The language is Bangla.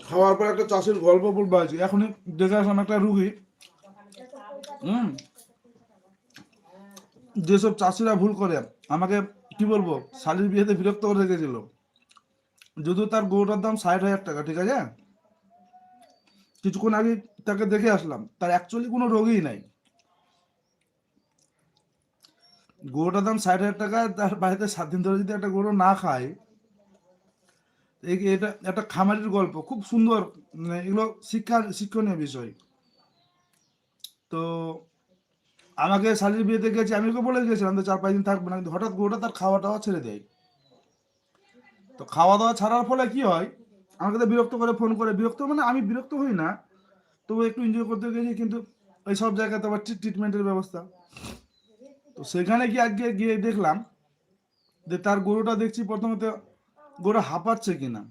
খাওয়ার পর একটা চাষির গল্প বলবো আজকে। এখনই দেখে আসলাম একটা রুগী, যেসব চাষিরা ভুল করে আমাকে কি বলবো শালির বিয়েতে বিরক্ত করে রেখেছিল। যদিও তার গরুটার দাম 60,000 টাকা, ঠিক আছে। কিছুক্ষণ আগে তাকে দেখে আসলাম, তার অ্যাকচুয়ালি কোনো রোগই নাই। গরুটার দাম 60,000 টাকা, তার বাড়িতে 7 দিন ধরে যদি একটা গরু না খায়, এটা একটা খামারির গল্প, খুব সুন্দর। মানে এগুলো শিক্ষণীয় বিষয়। তো আমাকে শালির বিয়েতে গেছে, আমি ওকে বলে গেছিলাম তো 4-5 দিন থাকবে না, কিন্তু হঠাৎ গরুটা তার খাওয়া দাওয়া ছেড়ে দেয়। তো খাওয়া দাওয়া ছাড়ার ফলে কি হয়, আমাকে তো বিরক্ত করে ফোন করে, বিরক্ত মানে আমি বিরক্ত হই না, তবু একটু এনজয় করতে গেছি, কিন্তু এই সব জায়গায় তো আবার ট্রিটমেন্টের ব্যবস্থা। তো সেখানে গিয়ে আজকে গিয়ে দেখলাম যে তার গরুটা দেখছি প্রথমত গরু হাঁপাচ্ছে কিনা।